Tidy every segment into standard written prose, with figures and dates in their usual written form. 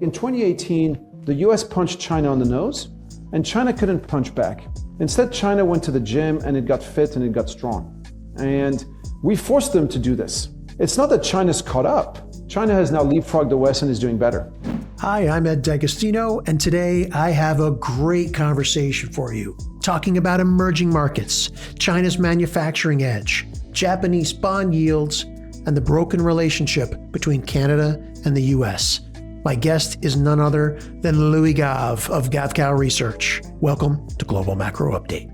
In 2018, the US punched China on the nose, and China couldn't punch back. Instead, China went to the gym and it got fit and it got strong. And we forced them to do this. It's not that China's caught up. China has now leapfrogged the West and is doing better. Hi, I'm Ed D'Agostino, and today I have a great conversation for you, talking about emerging markets, China's manufacturing edge, Japanese bond yields, and the broken relationship between Canada and the US. My guest is none other than Louis Gave of Gavekal Research. Welcome to Global Macro Update.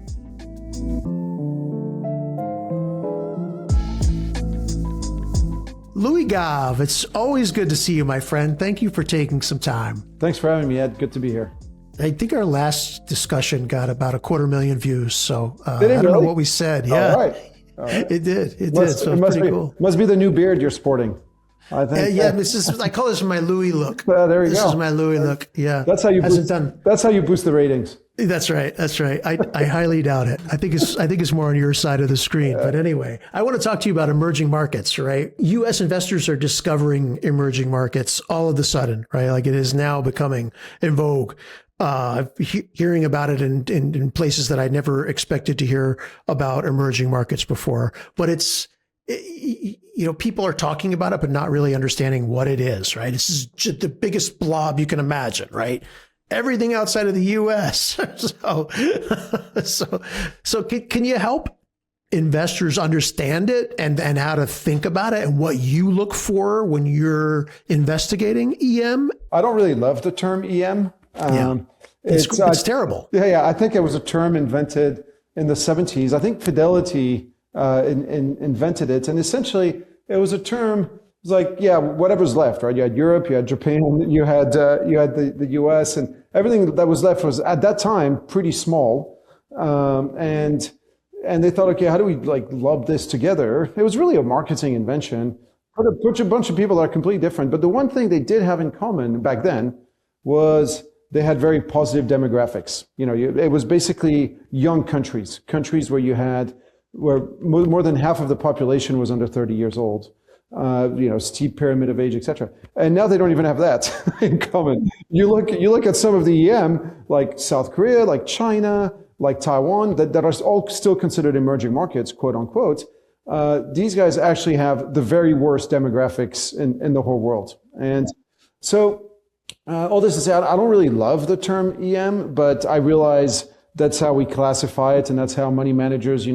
Louis Gave, it's always good to see you, my friend. Thank you for taking some time. Thanks for having me, Ed. Good to be here. I think our last discussion got about 250,000 views, so I Did it don't really? know what we said. Yeah, All right. It did. So it's pretty cool. Must be the new beard you're sporting. I think. I call this my Louis look. There you go. This is my Louis look. Yeah, That's how you boost. That's how you boost the ratings. That's right. I highly doubt it. I think it's more on your side of the screen. But anyway, I want to talk to you about emerging markets, right? U.S. investors are discovering emerging markets all of a sudden, right? Like it is now becoming in vogue. Hearing about it in places that I never expected to hear about emerging markets before. But people are talking about it, but not really understanding what it is, right? This is just the biggest blob you can imagine, right? Everything outside of the U.S. So can you help investors understand it and how to think about it and what you look for when you're investigating EM? I don't really love the term EM. It's terrible. Yeah. I think it was a term invented in the 70s. I think Fidelity invented it. And essentially, it was a term, it was like, whatever's left, right? You had Europe, you had Japan, you had the US, and everything that was left was, at that time, pretty small. And they thought, okay, how do we lump this together? It was really a marketing invention. Put a bunch of people that are completely different. But the one thing they did have in common back then was they had very positive demographics. It was basically young countries where more than half of the population was under 30 years old, steep pyramid of age, etc. And now they don't even have that in common. You look at some of the EM, like South Korea, like China, like Taiwan, that are all still considered emerging markets, quote unquote. These guys actually have the very worst demographics in the whole world. And so all this to say, I don't really love the term EM, but I realize that's how we classify it, and that's how money managers,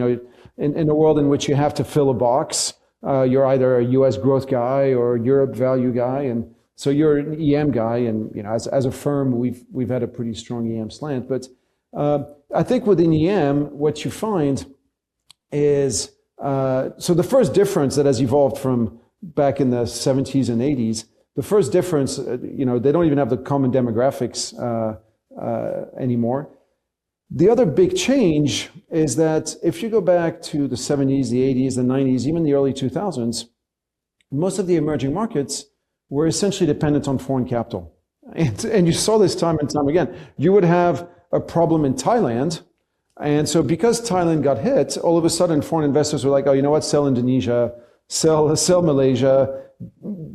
in a world in which you have to fill a box, you're either a U.S. growth guy or a Europe value guy, and so you're an EM guy. And as a firm, we've had a pretty strong EM slant. But I think within EM, what you find is so the first difference that has evolved from back in the 70s and 80s. The first difference, they don't even have the common demographics anymore. The other big change is that if you go back to the 70s, the 80s, the 90s, even the early 2000s, most of the emerging markets were essentially dependent on foreign capital. And you saw this time and time again. You would have a problem in Thailand. And so because Thailand got hit, all of a sudden foreign investors were like, oh, you know what, sell Indonesia, sell Malaysia,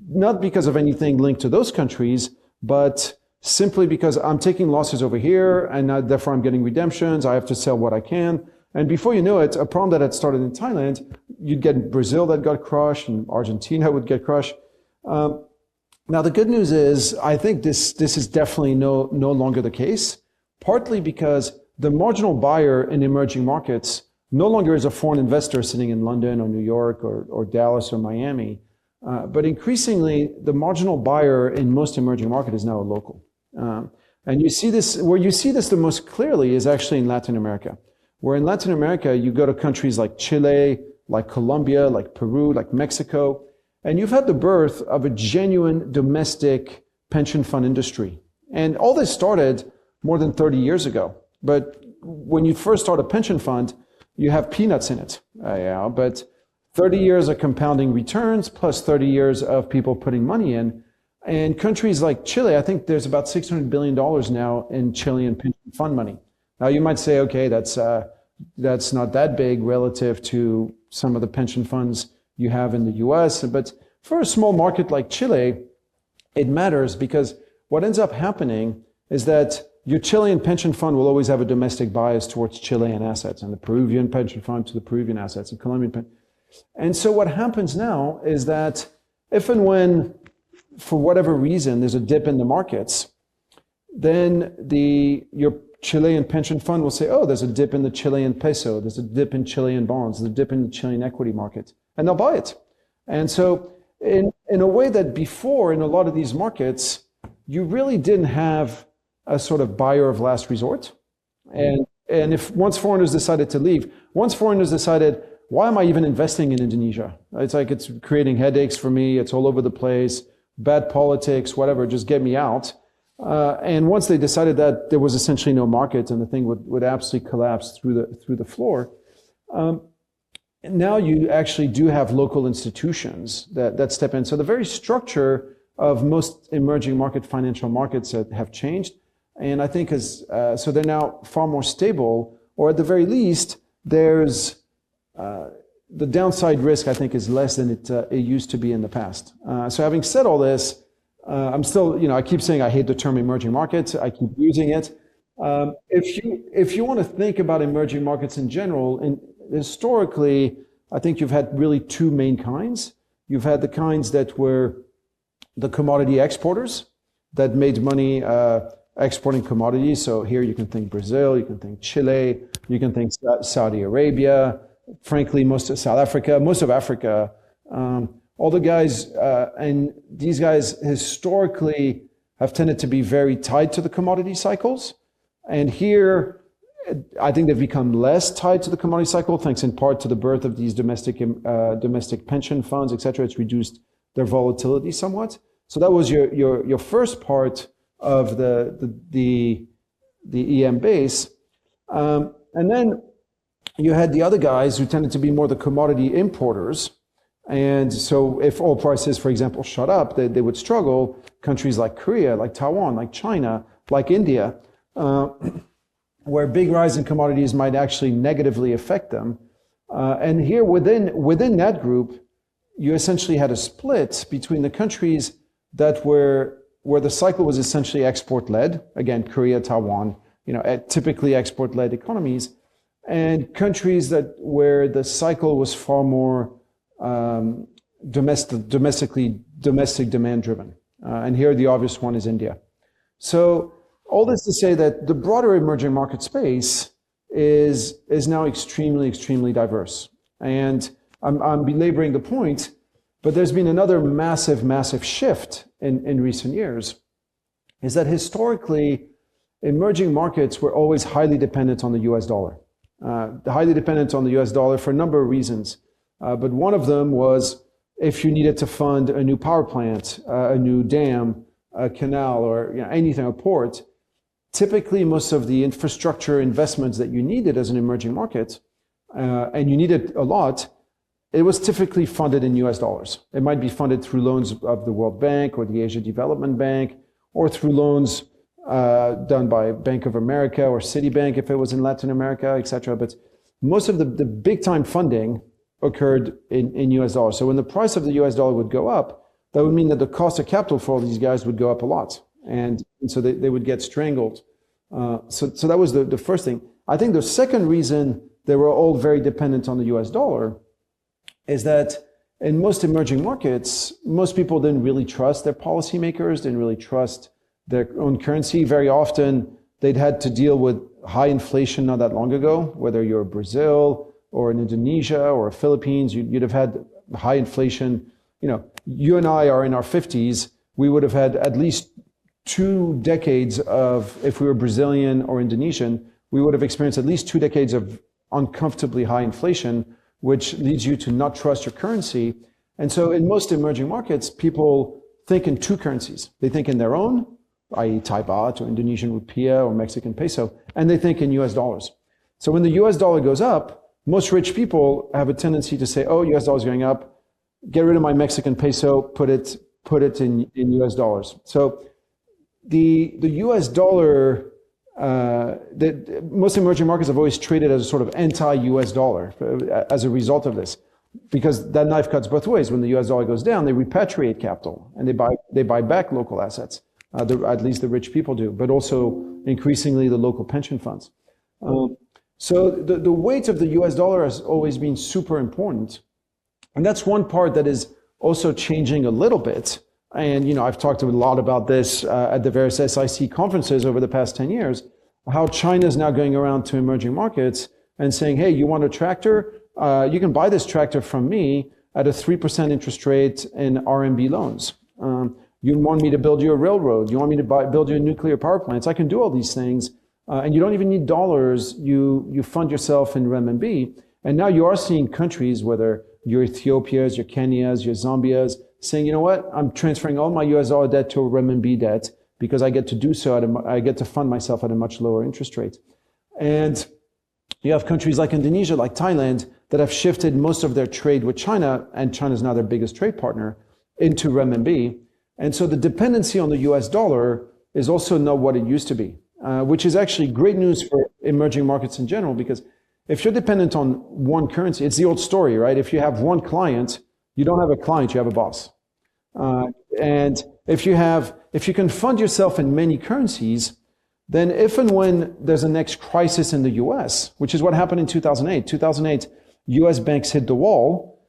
not because of anything linked to those countries, but simply because I'm taking losses over here, and therefore I'm getting redemptions. I have to sell what I can. And before you know it, a problem that had started in Thailand, you'd get Brazil that got crushed, and Argentina would get crushed. Now, the good news is, I think this is definitely no longer the case, partly because the marginal buyer in emerging markets no longer is a foreign investor sitting in London or New York or Dallas or Miami. But increasingly, the marginal buyer in most emerging markets is now a local. And you see this, where you see this the most clearly is actually in Latin America, where in Latin America, you go to countries like Chile, like Colombia, like Peru, like Mexico, and you've had the birth of a genuine domestic pension fund industry. And all this started more than 30 years ago. But when you first start a pension fund, you have peanuts in it, but 30 years of compounding returns plus 30 years of people putting money in. And countries like Chile, I think there's about $600 billion now in Chilean pension fund money. Now you might say, okay, that's not that big relative to some of the pension funds you have in the US. But for a small market like Chile, it matters because what ends up happening is that your Chilean pension fund will always have a domestic bias towards Chilean assets, and the Peruvian pension fund to the Peruvian assets, and Colombian pension. And so what happens now is that if and when, for whatever reason, there's a dip in the markets, then your Chilean pension fund will say, oh, there's a dip in the Chilean peso, there's a dip in Chilean bonds, there's a dip in the Chilean equity market, and they'll buy it. And so in a way that before, in a lot of these markets, you really didn't have a sort of buyer of last resort. And if once foreigners decided to leave, once foreigners decided, why am I even investing in Indonesia? It's like it's creating headaches for me, it's all over the place, bad politics, whatever, just get me out. And once they decided that there was essentially no market and the thing would absolutely collapse through the floor, now you actually do have local institutions that step in. So the very structure of most emerging market financial markets have changed. And I think so they're now far more stable, or at the very least, there's the downside risk, I think, is less than it used to be in the past. So having said all this, I'm still, I keep saying I hate the term emerging markets. I keep using it. If you want to think about emerging markets in general, and historically, I think you've had really two main kinds. You've had the kinds that were the commodity exporters that made money exporting commodities. So here you can think Brazil, you can think Chile, you can think Saudi Arabia, frankly, most of South Africa, most of Africa. All the guys, and these guys historically have tended to be very tied to the commodity cycles. And here, I think they've become less tied to the commodity cycle, thanks in part to the birth of these domestic pension funds, et cetera. It's reduced their volatility somewhat. So that was your first part of the EM base. And then you had the other guys who tended to be more the commodity importers. And so if oil prices, for example, shot up, they would struggle. Countries like Korea, like Taiwan, like China, like India, where big rise in commodities might actually negatively affect them. And here within that group, you essentially had a split between the countries that where the cycle was essentially export-led, again, Korea, Taiwan, typically export-led economies, and countries where the cycle was far more domestic demand driven. And here the obvious one is India. So all this to say that the broader emerging market space is now extremely, extremely diverse. And I'm belaboring the point, but there's been another massive, massive shift in recent years, is that historically, emerging markets were always highly dependent on the US dollar. Highly dependent on the US dollar for a number of reasons. But one of them was if you needed to fund a new power plant, a new dam, a canal, or anything, a port, typically most of the infrastructure investments that you needed as an emerging market, and you needed a lot, it was typically funded in US dollars. It might be funded through loans of the World Bank or the Asia Development Bank, or through loans done by Bank of America or Citibank if it was in Latin America, et cetera. But most of the big time funding occurred in US dollars. So when the price of the US dollar would go up, that would mean that the cost of capital for all these guys would go up a lot. And so they would get strangled. So that was the first thing. I think the second reason they were all very dependent on the US dollar is that in most emerging markets, most people didn't really trust their policymakers, didn't really trust their own currency. Very often, they'd had to deal with high inflation not that long ago, whether you're Brazil or in Indonesia or Philippines, you'd have had high inflation. You and I are in our 50s. We would have had at least 2 decades of, if we were Brazilian or Indonesian, we would have experienced at least 2 decades of uncomfortably high inflation, which leads you to not trust your currency. And so in most emerging markets, people think in 2 currencies. They think in their own, i.e. Thai baht or Indonesian rupiah or Mexican peso, and they think in US dollars. So when the US dollar goes up, most rich people have a tendency to say, oh, US dollar is going up, get rid of my Mexican peso, put it in US dollars. So the US dollar, most emerging markets have always traded as a sort of anti-US dollar as a result of this, because that knife cuts both ways. When the US dollar goes down, they repatriate capital and they buy back local assets. At least the rich people do, but also increasingly the local pension funds. So the weight of the US dollar has always been super important. And that's one part that is also changing a little bit. And, I've talked a lot about this at the various SIC conferences over the past 10 years, how China is now going around to emerging markets and saying, hey, you want a tractor? You can buy this tractor from me at a 3% interest rate in RMB loans. You want me to build you a railroad? You want me to build you a nuclear power plants? I can do all these things. And you don't even need dollars. You fund yourself in renminbi. And now you are seeing countries, whether your Ethiopias, your Kenyas, your Zambias, saying, you know what? I'm transferring all my US dollar debt to a renminbi debt because I get to do so. I get to fund myself at a much lower interest rate. And you have countries like Indonesia, like Thailand, that have shifted most of their trade with China, and China is now their biggest trade partner, into renminbi. And so the dependency on the US dollar is also not what it used to be, which is actually great news for emerging markets in general, because if you're dependent on one currency, it's the old story, right? If you have one client, you don't have a client, you have a boss. And if you can fund yourself in many currencies, then if and when there's a next crisis in the US, which is what happened in 2008, US banks hit the wall.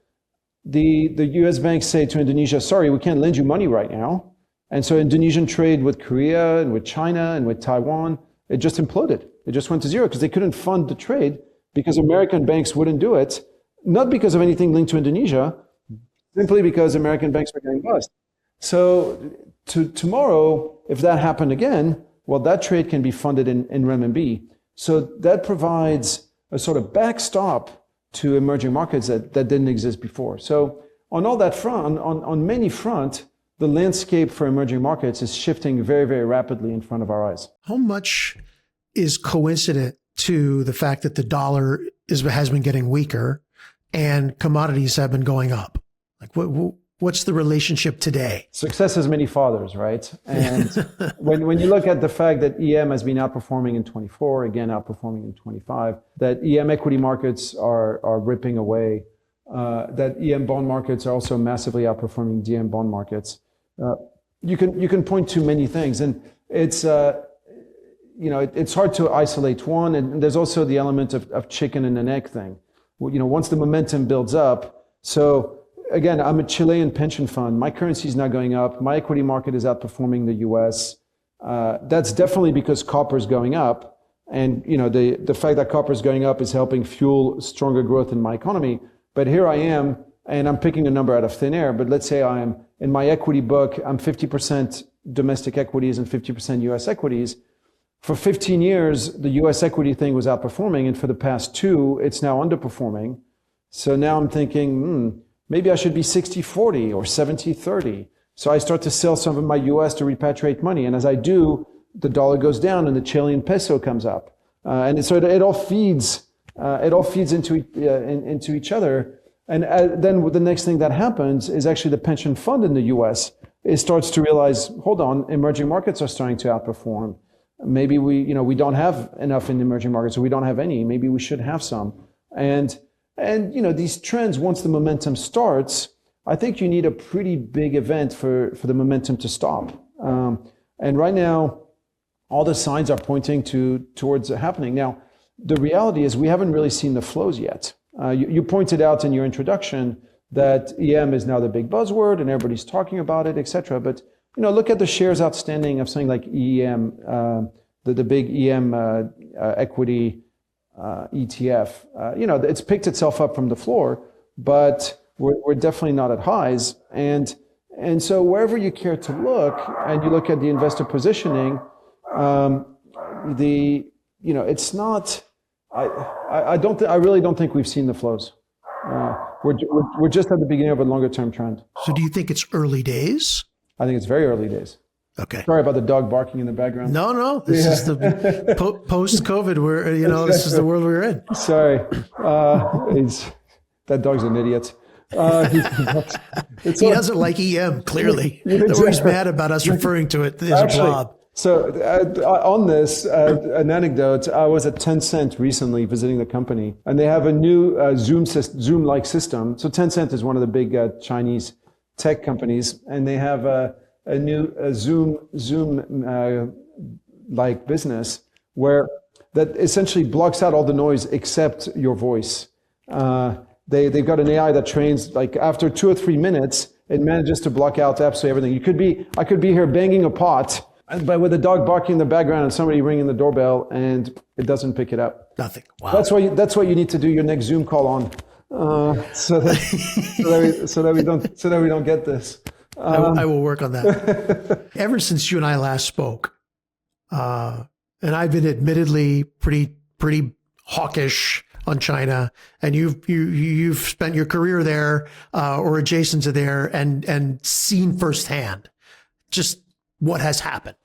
The US banks say to Indonesia, sorry, we can't lend you money right now. And so Indonesian trade with Korea and with China and with Taiwan, it just imploded. It just went to zero because they couldn't fund the trade because American banks wouldn't do it, not because of anything linked to Indonesia, simply because American banks were getting bust. So tomorrow, if that happened again, well, that trade can be funded in renminbi. So that provides a sort of backstop to emerging markets that didn't exist before. So on all that front, on many fronts, the landscape for emerging markets is shifting very, very rapidly in front of our eyes. How much is coincident to the fact that the dollar has been getting weaker and commodities have been going up? Like what's the relationship today? Success has many fathers, right? And when you look at the fact that EM has been outperforming in 24, again outperforming in 25, that EM equity markets are ripping away, that EM bond markets are also massively outperforming DM bond markets. You can point to many things, and it's it's hard to isolate one. And there's also the element of chicken and an egg thing. Once the momentum builds up, so. Again, I'm a Chilean pension fund. My currency is now going up. My equity market is outperforming the US. That's definitely because copper is going up. And the fact that copper is going up is helping fuel stronger growth in my economy. But here I am, and I'm picking a number out of thin air. But let's say I am in my equity book, I'm 50% domestic equities and 50% US equities. For 15 years, the US equity thing was outperforming. And for the past 2, it's now underperforming. So now I'm thinking, maybe I should be 60-40 or 70-30. So I start to sell some of my US to repatriate money. And as I do, the dollar goes down and the Chilean peso comes up. And so it all feeds into each other. And then the next thing that happens is actually the pension fund in the US, it starts to realize, hold on, emerging markets are starting to outperform. Maybe we don't have enough in emerging markets, or we don't have any. Maybe we should have some. And these trends, once the momentum starts, I think you need a pretty big event for the momentum to stop. And right now, all the signs are pointing towards it happening. Now, the reality is we haven't really seen the flows yet. You pointed out in your introduction that EM is now the big buzzword and everybody's talking about it, et cetera. But look at the shares outstanding of something like EM, the big EM equity ETF. It's picked itself up from the floor, but we're definitely not at highs. And so wherever you care to look, and you look at the investor positioning, it's not. I really don't think we've seen the flows. We're just at the beginning of a longer term trend. So do you think it's early days? I think it's very early days. Okay. Sorry about the dog barking in the background. No. This is the post-COVID. This is the world we're in. Sorry, that dog's an idiot. He doesn't like EM. Clearly, that's why he's mad about us referring to it as a blob. So on this, an anecdote, I was at Tencent recently visiting the company, and they have a new Zoom-like system. So Tencent is one of the big Chinese tech companies, and they have a new Zoom like business where that essentially blocks out all the noise except your voice. They've got an AI that trains, like after 2 or 3 minutes, it manages to block out absolutely everything. I could be here banging a pot, but with a dog barking in the background and somebody ringing the doorbell, and it doesn't pick it up. Nothing. Wow. That's what you need to do your next Zoom call on, so that we don't get this. I will work on that. Ever since you and I last spoke, and I've been admittedly pretty hawkish on China, and you've spent your career there or adjacent to there, and seen firsthand just what has happened.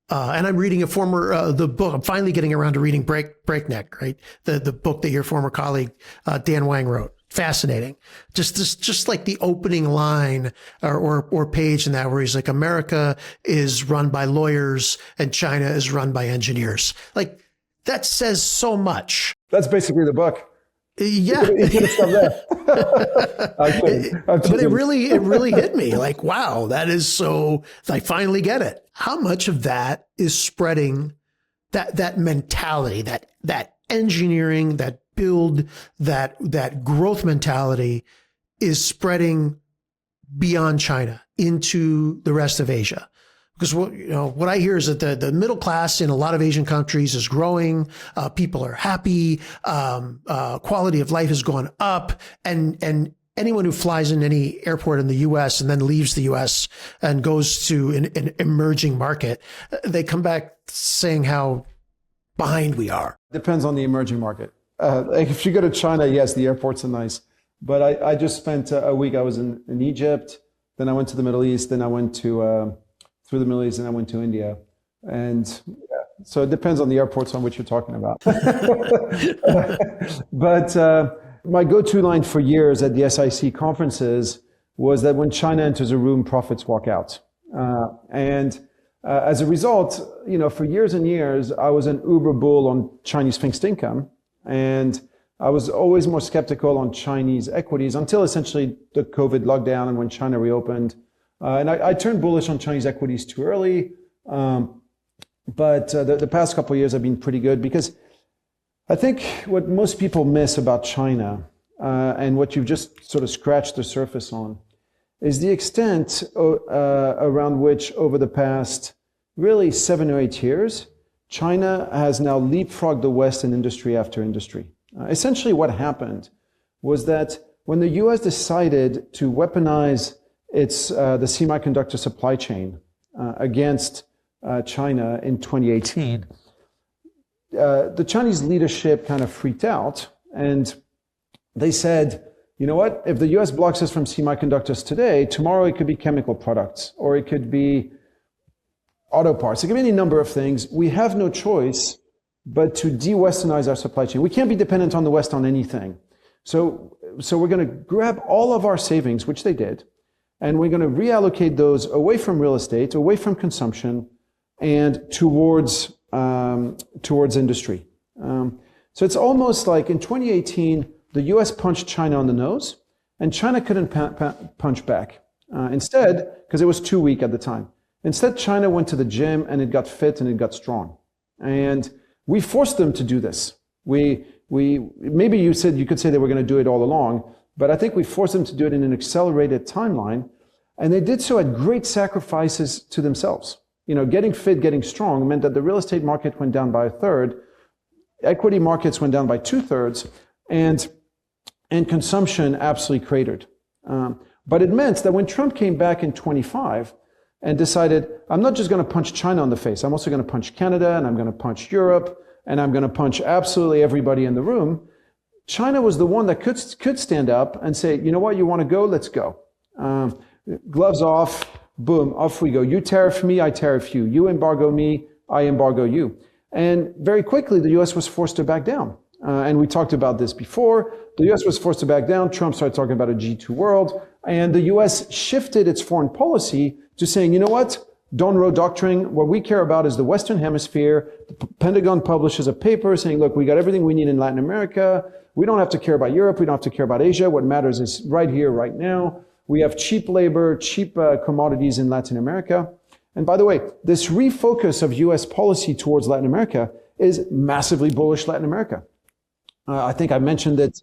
And I'm reading the book. I'm finally getting around to reading Breakneck, right? The book that your former colleague Dan Wang wrote. Fascinating. Just like the opening line or page in that where he's like, America is run by lawyers and China is run by engineers. Like, that says so much. That's basically the book. Yeah. You could have stopped there. But it really hit me like, wow, that is so, I finally get it. How much of that is spreading that mentality, that engineering, that build, that growth mentality is spreading beyond China into the rest of Asia? Because what I hear is that the middle class in a lot of Asian countries is growing. People are happy. Quality of life has gone up. And anyone who flies in any airport in the U.S. and then leaves the U.S. and goes to an emerging market, they come back saying how behind we are. Depends on the emerging market. If you go to China, yes, the airports are nice. But I just spent a week. I was in Egypt. Then I went to the Middle East. Then I went to through the Middle East, and I went to India. And so it depends on the airports on which you're talking about. But my go-to line for years at the SIC conferences was that when China enters a room, profits walk out. As a result, for years and years, I was an uber bull on Chinese fixed income. And I was always more skeptical on Chinese equities until essentially the COVID lockdown and when China reopened. And I turned bullish on Chinese equities too early. But the past couple of years have been pretty good because I think what most people miss about China and what you've just sort of scratched the surface on is the extent around which over the past really 7 or 8 years, China has now leapfrogged the West in industry after industry. Essentially what happened was that when the US decided to weaponize the semiconductor supply chain against China in 2018, the Chinese leadership kind of freaked out and they said, you know what, if the US blocks us from semiconductors today, tomorrow it could be chemical products or it could be auto parts. It could be any number of things. We have no choice but to de-Westernize our supply chain. We can't be dependent on the West on anything. So we're going to grab all of our savings, which they did, and we're going to reallocate those away from real estate, away from consumption, and towards industry. So it's almost like in 2018, the US punched China on the nose, and China couldn't punch back. Instead, because it was too weak at the time. Instead, China went to the gym and it got fit and it got strong. And we forced them to do this. Maybe you could say they were going to do it all along, but I think we forced them to do it in an accelerated timeline. And they did so at great sacrifices to themselves. Getting fit, getting strong meant that the real estate market went down by 1/3, equity markets went down by 2/3, and consumption absolutely cratered. But it meant that when Trump came back in 25 and decided, I'm not just going to punch China on the face, I'm also going to punch Canada, and I'm going to punch Europe, and I'm going to punch absolutely everybody in the room, China was the one that could stand up and say, you know what, you want to go? Let's go. Gloves off, boom, off we go. You tariff me, I tariff you. You embargo me, I embargo you. And very quickly, the US was forced to back down. And we talked about this before. The US was forced to back down. Trump started talking about a G2 world. And the US shifted its foreign policy to saying, you know what? Donroe Doctrine, what we care about is the Western Hemisphere. The Pentagon publishes a paper saying, look, we got everything we need in Latin America. We don't have to care about Europe. We don't have to care about Asia. What matters is right here, right now. We have cheap labor, cheap commodities in Latin America. And by the way, this refocus of US policy towards Latin America is massively bullish Latin America. I think I mentioned this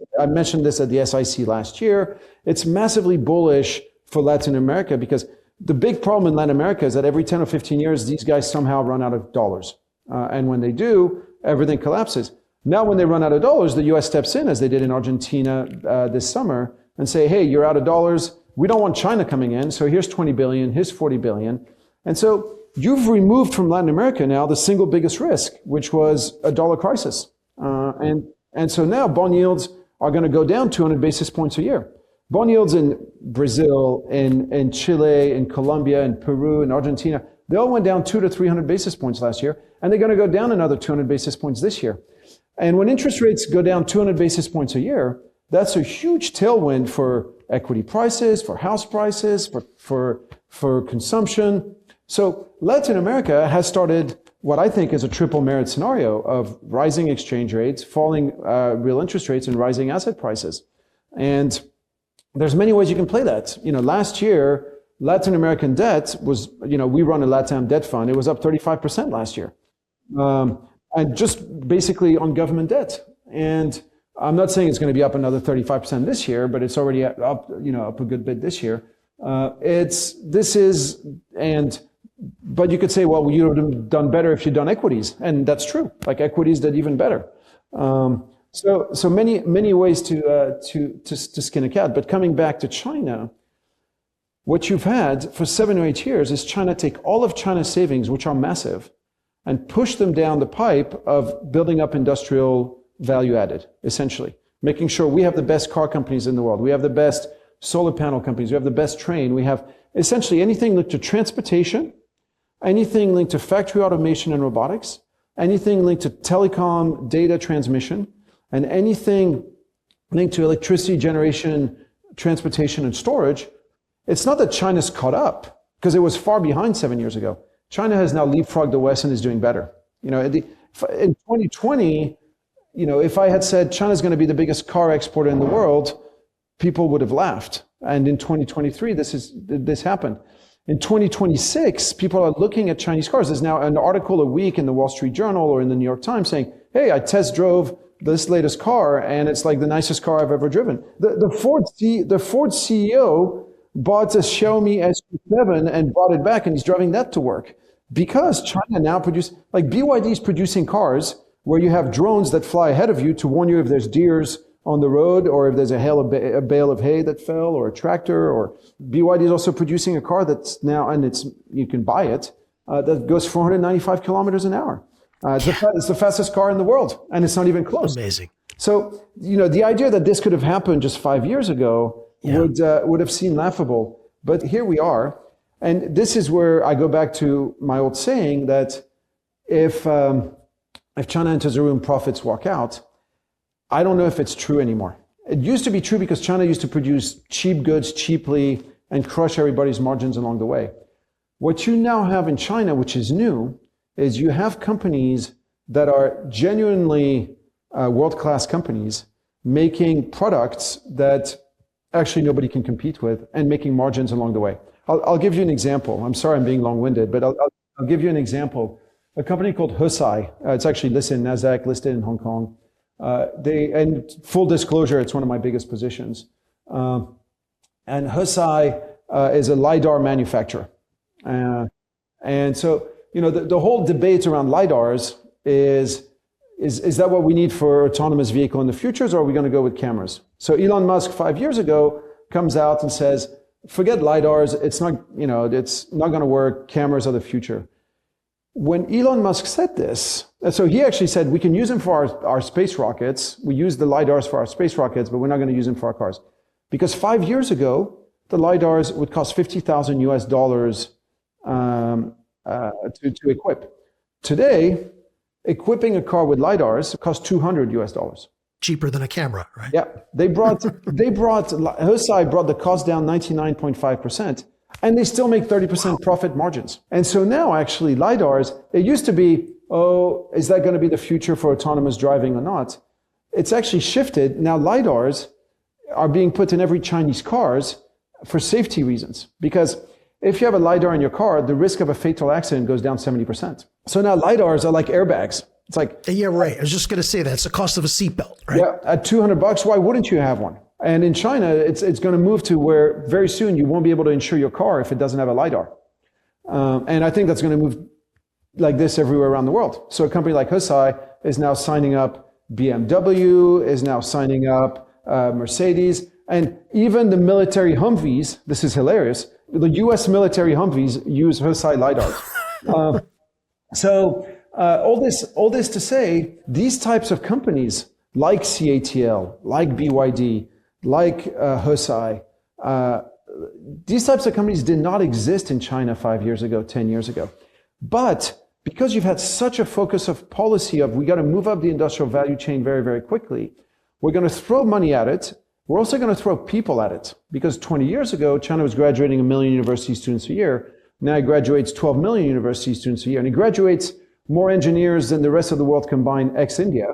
at the SIC last year. It's massively bullish for Latin America because the big problem in Latin America is that every 10 or 15 years, these guys somehow run out of dollars. And when they do, everything collapses. Now, when they run out of dollars, the US steps in, as they did in Argentina this summer, and say, hey, you're out of dollars. We don't want China coming in. So here's 20 billion, here's 40 billion. And so you've removed from Latin America now the single biggest risk, which was a dollar crisis. And so now bond yields are going to go down 200 basis points a year. Bond yields in Brazil, in Chile, in Colombia, in Peru, in Argentina, they all went down 200 to 300 basis points last year, and they're going to go down another 200 basis points this year. And when interest rates go down 200 basis points a year, that's a huge tailwind for equity prices, for house prices, for consumption. So Latin America has started what I think is a triple merit scenario of rising exchange rates, falling real interest rates, and rising asset prices. And there's many ways you can play that. Last year, Latin American debt was, we run a LATAM debt fund. It was up 35% last year. And just basically on government debt. And I'm not saying it's going to be up another 35% this year, but it's already up, up a good bit this year. But you could say, well, you would have done better if you'd done equities. And that's true. Like equities did even better. So many ways to skin a cat. But coming back to China, what you've had for 7 or 8 years is China take all of China's savings, which are massive, and push them down the pipe of building up industrial value added, essentially. Making sure we have the best car companies in the world. We have the best solar panel companies. We have the best train. We have essentially anything linked to transportation, anything linked to factory automation and robotics, anything linked to telecom data transmission, and anything linked to electricity generation, transportation, and storage. It's not that China's caught up, because it was far behind 7 years ago. China has now leapfrogged the West and is doing better. In 2020, if I had said China's going to be the biggest car exporter in the world, people would have laughed. And in 2023, this happened. In 2026, people are looking at Chinese cars. There's now an article a week in the Wall Street Journal or in the New York Times saying, hey, I test drove this latest car, and it's like the nicest car I've ever driven. The Ford CEO bought a Xiaomi SQ7 and brought it back, and he's driving that to work. Because China now BYD is producing cars where you have drones that fly ahead of you to warn you if there's deers on the road, or if there's a bale of hay that fell, or a tractor. Or BYD is also producing a car that's now, and you can buy it, that goes 495 kilometers an hour. It's the fastest car in the world, and it's not even close. Amazing. So, the idea that this could have happened just 5 years ago would have seemed laughable. But here we are. And this is where I go back to my old saying that if China enters a room, profits walk out. I don't know if it's true anymore. It used to be true because China used to produce cheap goods cheaply and crush everybody's margins along the way. What you now have in China, which is new, is you have companies that are genuinely world-class companies making products that actually nobody can compete with and making margins along the way. I'll give you an example. I'm sorry I'm being long-winded, but I'll give you an example. A company called Hesai, it's actually listed in NASDAQ, listed in Hong Kong. And full disclosure, it's one of my biggest positions. And Hesai is a LiDAR manufacturer. And so, the whole debate around LiDARs is that what we need for autonomous vehicle in the future, or are we going to go with cameras? So Elon Musk 5 years ago comes out and says, forget LiDARs, it's not going to work, cameras are the future. When Elon Musk said this, so he actually said, we can use them for our space rockets. We use the LiDARs for our space rockets, but we're not going to use them for our cars. Because 5 years ago, the LiDARs would cost $50,000 US to equip. Today, equipping a car with LiDARs costs $200 US. Cheaper than a camera, right? Yeah. Hesai brought the cost down 99.5%. And they still make 30% profit margins. And so now actually LiDARs, it used to be, is that going to be the future for autonomous driving or not? It's actually shifted. Now LiDARs are being put in every Chinese cars for safety reasons. Because if you have a LiDAR in your car, the risk of a fatal accident goes down 70%. So now LiDARs are like airbags. It's like, yeah, right. I was just going to say that it's the cost of a seatbelt, right? yeah, at $200, why wouldn't you have one? And in China, it's going to move to where very soon you won't be able to insure your car if it doesn't have a LiDAR. And I think that's going to move like this everywhere around the world. So a company like Hesai is now signing up BMW, is now signing up Mercedes, and even the military Humvees, this is hilarious, the US military Humvees use Hesai LiDARs. All this to say, these types of companies like CATL, like BYD, like Hesai, these types of companies did not exist in China 5 years ago, 10 years ago. But because you've had such a focus of policy of we got to move up the industrial value chain very, very quickly, we're going to throw money at it. We're also going to throw people at it. Because 20 years ago, China was graduating 1 million university students a year. Now it graduates 12 million university students a year. And it graduates more engineers than the rest of the world combined, ex-India.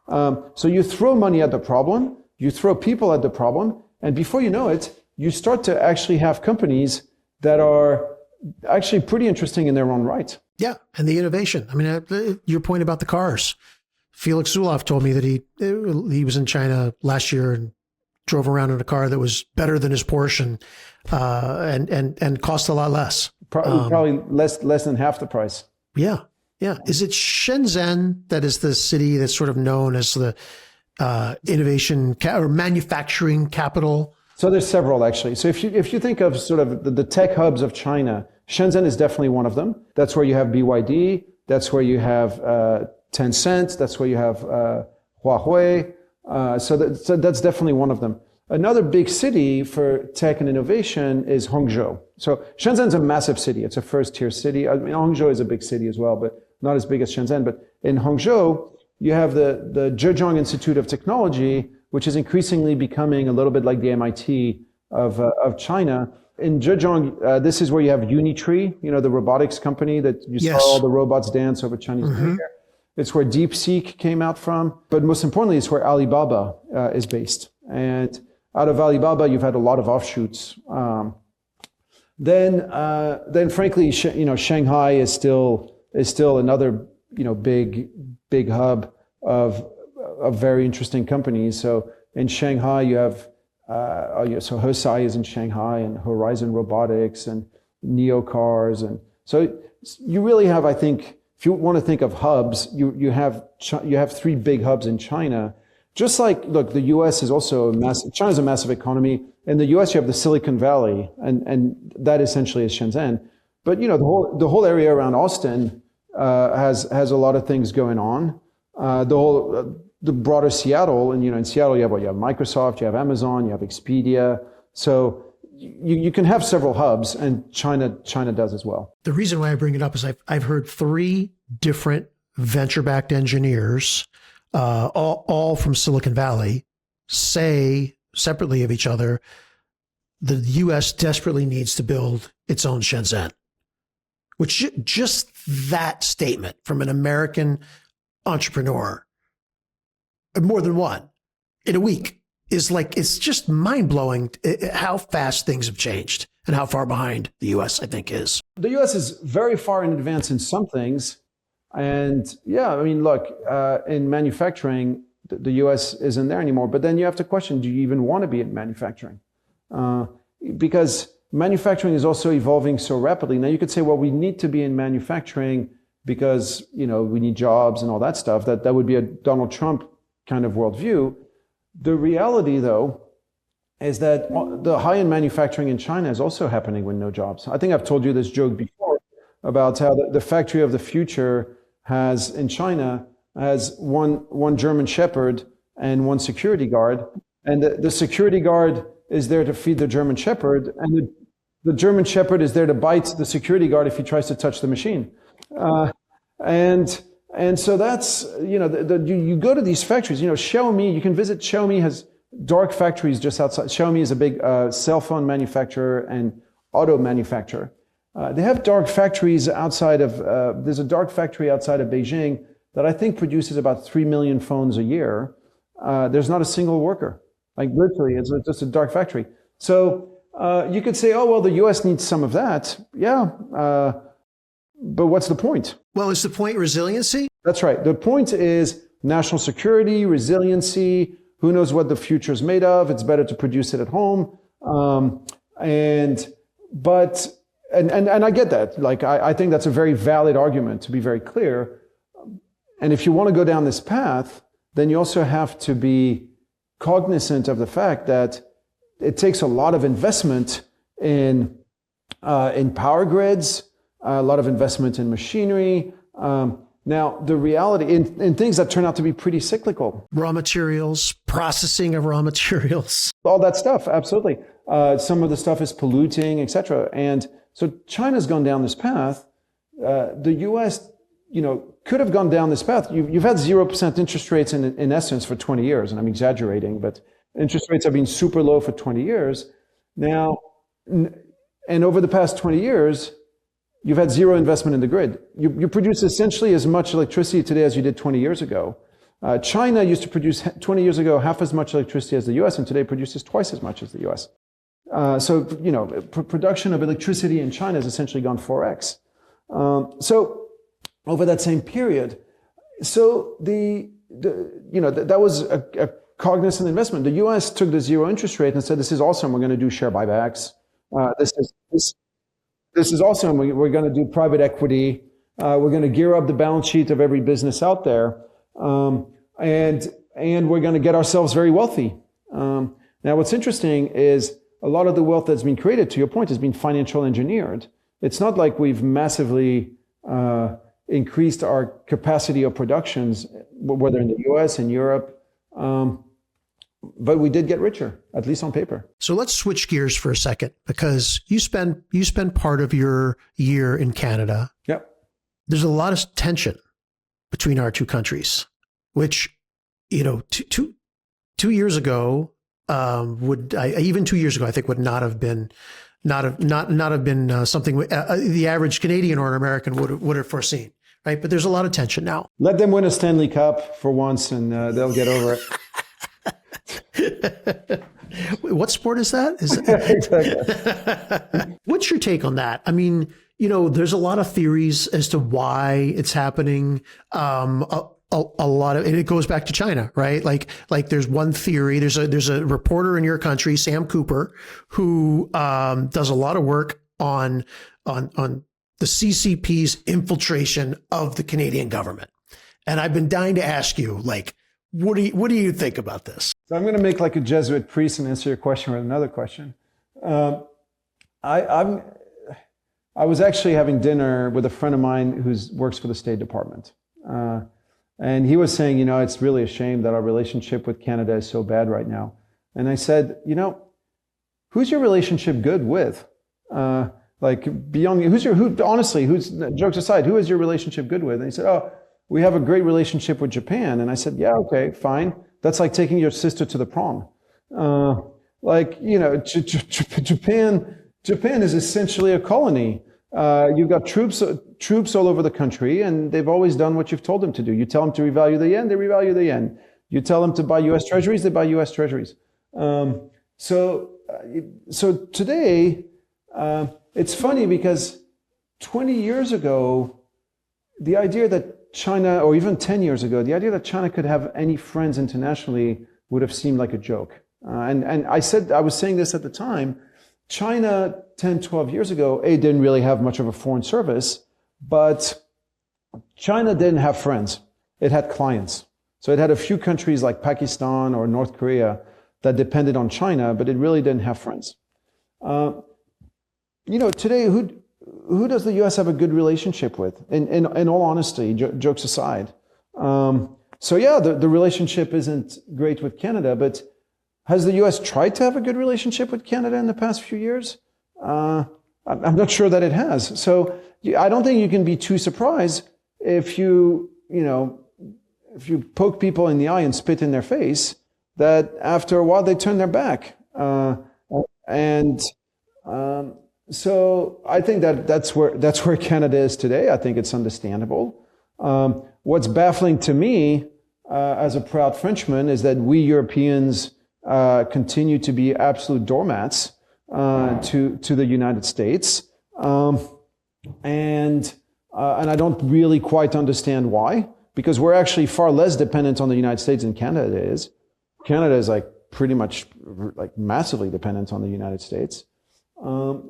So you throw money at the problem, you throw people at the problem, and before you know it, you start to actually have companies that are actually pretty interesting in their own right. Yeah, and the innovation. I mean, your point about the cars. Felix Zulauf told me that he was in China last year and drove around in a car that was better than his Porsche and cost a lot less. Probably less than half the price. Yeah, yeah. Is it Shenzhen that is the city that's sort of known as the innovation or manufacturing capital? So there's several actually. So if you think of sort of the tech hubs of China, Shenzhen is definitely one of them. That's where you have BYD. That's where you have Tencent. That's where you have Huawei. So that's definitely one of them. Another big city for tech and innovation is Hangzhou. So Shenzhen's a massive city. It's a first-tier city. I mean, Hangzhou is a big city as well, but not as big as Shenzhen. But in Hangzhou, you have the Zhejiang Institute of Technology, which is increasingly becoming a little bit like the MIT of China. In Zhejiang, this is where you have Unitree, the robotics company that you saw all the robots dance over Chinese New Year. It's where DeepSeek came out from. But most importantly, it's where Alibaba is based. And out of Alibaba, you've had a lot of offshoots. Then frankly, Shanghai is still another, big hub of very interesting companies. So in Shanghai, you have, so Hesai is in Shanghai, and Horizon Robotics and Neo Cars. And so you really have, I think, if you want to think of hubs, you have 3 big hubs in China. Just like, look, the U.S. is also China's a massive economy. In the U.S., you have the Silicon Valley, and that essentially is Shenzhen. But, the whole area around Austin has a lot of things going on. The broader Seattle, and, in Seattle, you have Microsoft, you have Amazon, you have Expedia. So you can have several hubs, and China does as well. The reason why I bring it up is I've heard 3 different venture-backed engineers, all from Silicon Valley, say separately of each other, the U.S. desperately needs to build its own Shenzhen. Which just that statement from an American entrepreneur, more than one, in a week, is like, it's just mind-blowing how fast things have changed and how far behind the U.S., I think, is. The U.S. is very far in advance in some things. And yeah, I mean, look, in manufacturing, the U.S. isn't there anymore. But then you have to question, do you even want to be in manufacturing? Because manufacturing is also evolving so rapidly. Now you could say, well, we need to be in manufacturing because, we need jobs and all that stuff. That would be a Donald Trump kind of worldview. The reality, though, is that the high-end manufacturing in China is also happening with no jobs. I think I've told you this joke before about how the factory of the future in China has one German Shepherd and one security guard. And the security guard is there to feed the German Shepherd, and the German Shepherd is there to bite the security guard if he tries to touch the machine. And so that's, you go to these factories, Xiaomi, you can visit, Xiaomi has dark factories just outside. Xiaomi is a big cell phone manufacturer and auto manufacturer. They have dark factories outside of, there's a dark factory outside of Beijing that I think produces about 3 million phones a year. There's not a single worker. Like literally, it's just a dark factory. So You could say, oh, well, the US needs some of that. Yeah. But what's the point? Well, is the point resiliency? That's right. The point is national security, resiliency. Who knows what the future is made of? It's better to produce it at home. And I get that. Like, I think that's a very valid argument, to be very clear. And if you want to go down this path, then you also have to be cognizant of the fact that it takes a lot of investment in power grids, a lot of investment in machinery. Now, the reality in things that turn out to be pretty cyclical. Raw materials, processing of raw materials. All that stuff, absolutely. Some of the stuff is polluting, et cetera. And so China's gone down this path. The US, could have gone down this path. You've had 0% interest rates in essence for 20 years, and I'm exaggerating, but interest rates have been super low for 20 years. Now, and over the past 20 years, you've had zero investment in the grid. You produce essentially as much electricity today as you did 20 years ago. China used to produce 20 years ago half as much electricity as the US, and today produces twice as much as the US. So, production of electricity in China has essentially gone 4x. So over that same period, so that was a cognizant investment. The US took the zero interest rate and said, this is awesome. We're going to do share buybacks. This is awesome. We're going to do private equity. We're going to gear up the balance sheet of every business out there. And we're going to get ourselves very wealthy. Now, what's interesting is a lot of the wealth that's been created, to your point, has been financial engineered. It's not like we've massively increased our capacity of productions, whether in the US and Europe. But we did get richer, at least on paper. So let's switch gears for a second, because you spend part of your year in Canada. Yep. There's a lot of tension between our two countries, which, 2 years ago, even 2 years ago, I think would not have been something the average Canadian or American would have foreseen, right? But there's a lot of tension now. Let them win a Stanley Cup for once, and they'll get over it. What sport is that? Exactly. What's your take on that? I mean, there's a lot of theories as to why it's happening. A lot of, and it goes back to China, right? Like there's one theory. There's a reporter in your country, Sam Cooper, who does a lot of work on the CCP's infiltration of the Canadian government. And I've been dying to ask you, what do you think about this? So I'm going to make like a Jesuit priest and answer your question with another question. I was actually having dinner with a friend of mine who works for the State Department. And he was saying, it's really a shame that our relationship with Canada is so bad right now. And I said, who's your relationship good with? Honestly, jokes aside, who is your relationship good with? And he said, oh, we have a great relationship with Japan. And I said, yeah, okay, fine. That's like taking your sister to the prom. Japan is essentially a colony. You've got troops all over the country, and they've always done what you've told them to do. You tell them to revalue the yen, they revalue the yen. You tell them to buy U.S. treasuries, they buy U.S. treasuries. So today, it's funny because 20 years ago, the idea that China, or even 10 years ago, the idea that China could have any friends internationally would have seemed like a joke. And I was saying this at the time, China 10, 12 years ago, didn't really have much of a foreign service, but China didn't have friends. It had clients. So it had a few countries like Pakistan or North Korea that depended on China, but it really didn't have friends. Today, who does the U.S. have a good relationship with? In all honesty, jokes aside. The relationship isn't great with Canada, but has the U.S. tried to have a good relationship with Canada in the past few years? I'm not sure that it has. So I don't think you can be too surprised if you poke people in the eye and spit in their face, that after a while they turn their back. So I think that's where Canada is today. I think it's understandable. What's baffling to me as a proud Frenchman is that we Europeans continue to be absolute doormats to the United States, and I don't really quite understand why, because we're actually far less dependent on the United States than Canada is. Canada is like pretty much like massively dependent on the United States.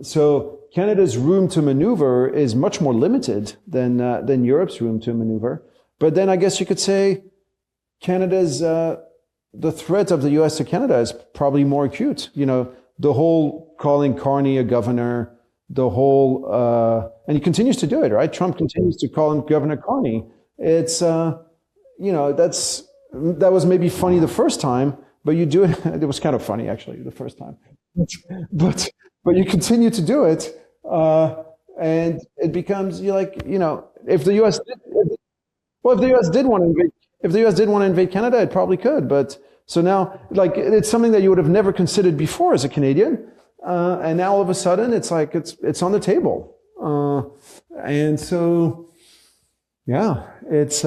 So Canada's room to maneuver is much more limited than Europe's room to maneuver. But then I guess you could say Canada's the threat of the U.S. to Canada is probably more acute. You know, the whole calling Carney a governor, the whole and he continues to do it, right? Trump continues to call him Governor Carney. It's you know, that was maybe funny the first time, but you do it. It was kind of funny actually the first time, but you continue to do it, and it becomes if the U.S. if the U.S. did want to invade Canada, it probably could. But so now, like, it's something that you would have never considered before as a Canadian, and now all of a sudden it's like it's on the table, and so yeah, it's.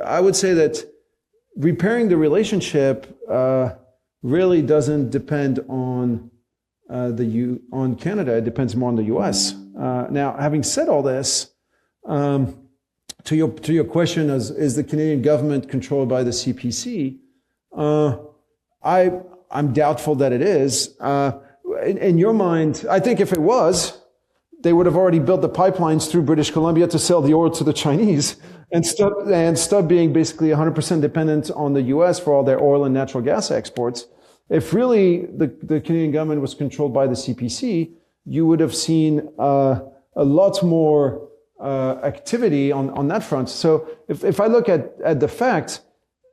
I would say that repairing the relationship really doesn't depend on on Canada. It depends more on the U.S. Now, having said all this, to your question, is the Canadian government controlled by the CPC? I'm doubtful that it is. In your mind, I think if it was, they would have already built the pipelines through British Columbia to sell the oil to the Chinese and stop being basically 100% dependent on the U.S. for all their oil and natural gas exports. If really the Canadian government was controlled by the CPC, you would have seen a lot more activity on that front. So if I look at the fact,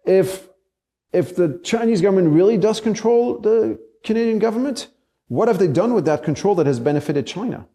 if the Chinese government really does control the Canadian government, what have they done with that control that has benefited China?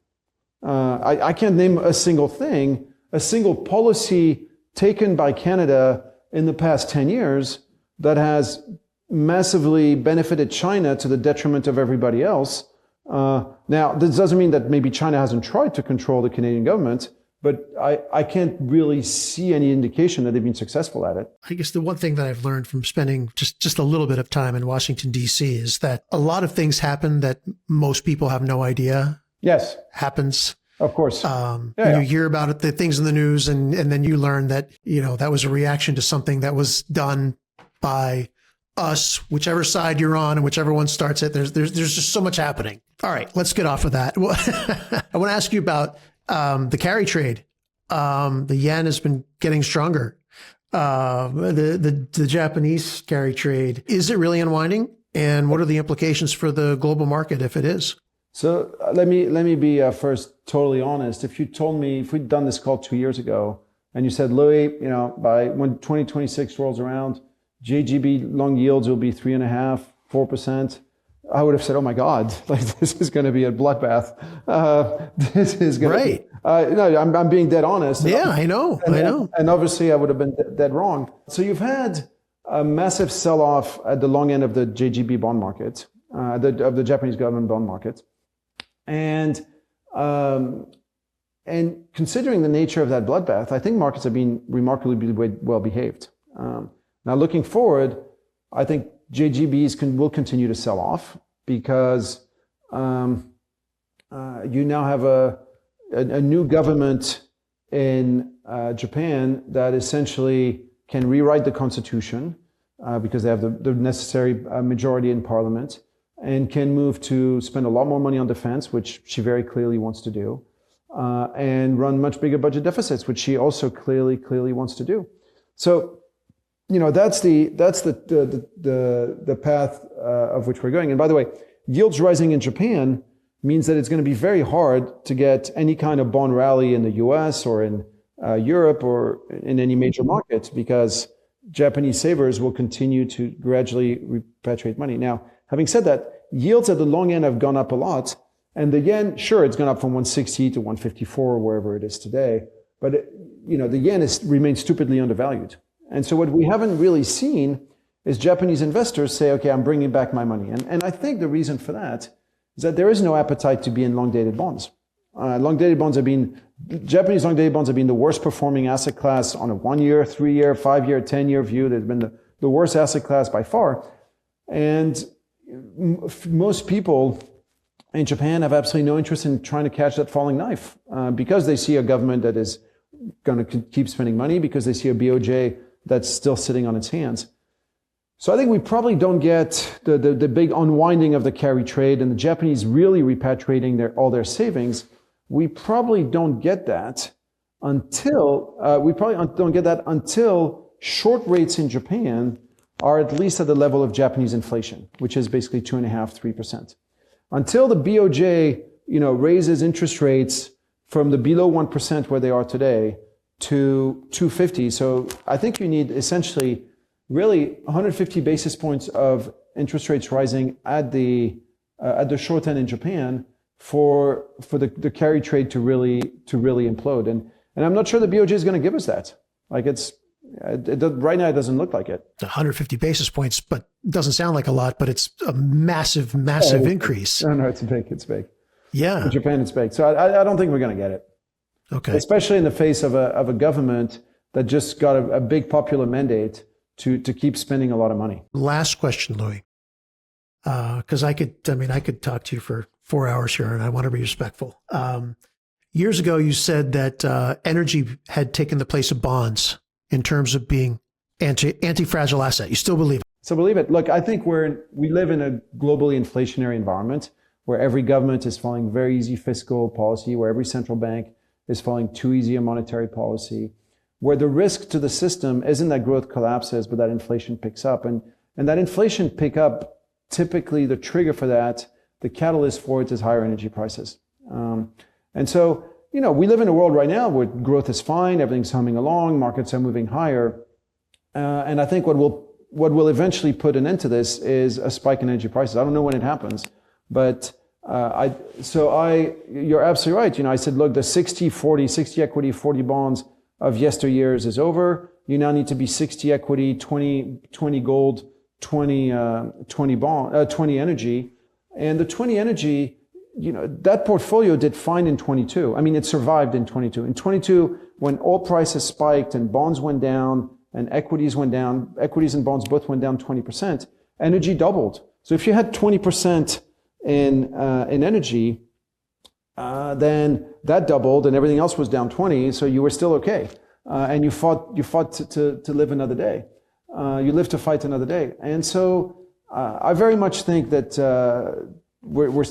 I can't name a single thing, a single policy taken by Canada in the past 10 years that has massively benefited China to the detriment of everybody else. Now, this doesn't mean that maybe China hasn't tried to control the Canadian government, but I can't really see any indication that they've been successful at it. I guess the one thing that I've learned from spending just a little bit of time in Washington, D.C. is that a lot of things happen that most people have no idea. Yes. Happens. Of course. You hear about it, the things in the news, and then you learn that, that was a reaction to something that was done by us, whichever side you're on and whichever one starts it. There's just so much happening. All right, let's get off of that. I want to ask you about the carry trade. The yen has been getting stronger. The Japanese carry trade, is it really unwinding? And what are the implications for the global market if it is? So let me be first totally honest. If we'd done this call 2 years ago and you said, Louis, by when 2026 rolls around, JGB long yields will be 3.5%, 4%. I would have said, oh my God, like this is going to be a bloodbath. This is going to be, no, I'm being dead honest. Yeah, I know. And obviously I would have been dead wrong. So you've had a massive sell-off at the long end of the JGB bond market, of the Japanese government bond market. And considering the nature of that bloodbath, I think markets have been remarkably well behaved. Now, looking forward, I think JGBs will continue to sell off because you now have a new government in Japan that essentially can rewrite the constitution because they have the necessary majority in parliament, and can move to spend a lot more money on defense, which she very clearly wants to do, and run much bigger budget deficits, which she also clearly wants to do. So, that's the path of which we're going. And by the way, yields rising in Japan means that it's going to be very hard to get any kind of bond rally in the US or in Europe or in any major market, because Japanese savers will continue to gradually repatriate money. Now, having said that, yields at the long end have gone up a lot, and the yen, sure, it's gone up from 160 to 154 or wherever it is today, but the yen remains stupidly undervalued. And so what we haven't really seen is Japanese investors say, okay, I'm bringing back my money. And I think the reason for that is that there is no appetite to be in long-dated bonds. Japanese long-dated bonds have been the worst performing asset class on a 1-year, 3-year, 5-year, 10-year view. They've been the worst asset class by far. And most people in Japan have absolutely no interest in trying to catch that falling knife because they see a government that is going to keep spending money, because they see a BOJ that's still sitting on its hands. So I think we probably don't get the big unwinding of the carry trade and the Japanese really repatriating all their savings. We probably don't get that until short rates in Japan are at least at the level of Japanese inflation, which is basically 2.5–3%. Until the BOJ, raises interest rates from the below 1% where they are today to 250. So I think you need essentially really 150 basis points of interest rates rising at the short end in Japan for the carry trade to really implode. And I'm not sure the BOJ is going to give us that. Like right now, it doesn't look like it. 150 basis points, but doesn't sound like a lot, but it's a massive increase. No, it's big. Yeah. In Japan, it's big. So I don't think we're going to get it. Okay. Especially in the face of a government that just got a big popular mandate to keep spending a lot of money. Last question, Louis, because I could talk to you for 4 hours here, and I want to be respectful. Years ago, you said that energy had taken the place of bonds in terms of being anti-fragile asset. You still believe it? So believe it. Look, I think we live in a globally inflationary environment where every government is following very easy fiscal policy, where every central bank is following too easy a monetary policy, where the risk to the system isn't that growth collapses, but that inflation picks up. And that inflation pick up, typically the trigger for that, the catalyst for it is higher energy prices. And so, we live in a world right now where growth is fine, everything's humming along, markets are moving higher. And I think what will eventually put an end to this is a spike in energy prices. I don't know when it happens, but you're absolutely right. I said, look, the 60 equity, 40 bonds of yesteryears is over. You now need to be 60 equity, 20 gold, 20 energy. And the 20 energy, that portfolio did fine in 22. I mean, it survived in 22. In 22, when oil prices spiked and bonds went down and equities went down, equities and bonds both went down 20%, energy doubled. So if you had 20% in energy, then that doubled and everything else was down 20, so you were still okay. And you fought to live another day. You live to fight another day. And so I very much think that we're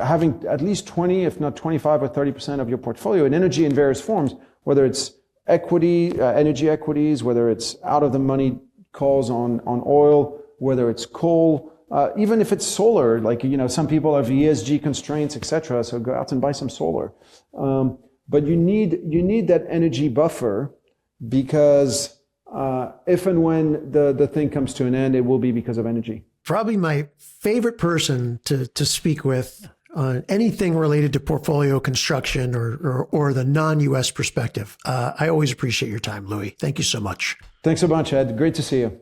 having at least 20, if not 25 or 30% of your portfolio in energy in various forms, whether it's equity, energy equities, whether it's out of the money calls on oil, whether it's coal, even if it's solar, like, some people have ESG constraints, etc. So go out and buy some solar. But you need that energy buffer because if and when the thing comes to an end, it will be because of energy. Probably my favorite person to speak with on anything related to portfolio construction or the non-US perspective. I always appreciate your time, Louis. Thank you so much. Thanks so much, Ed. Great to see you.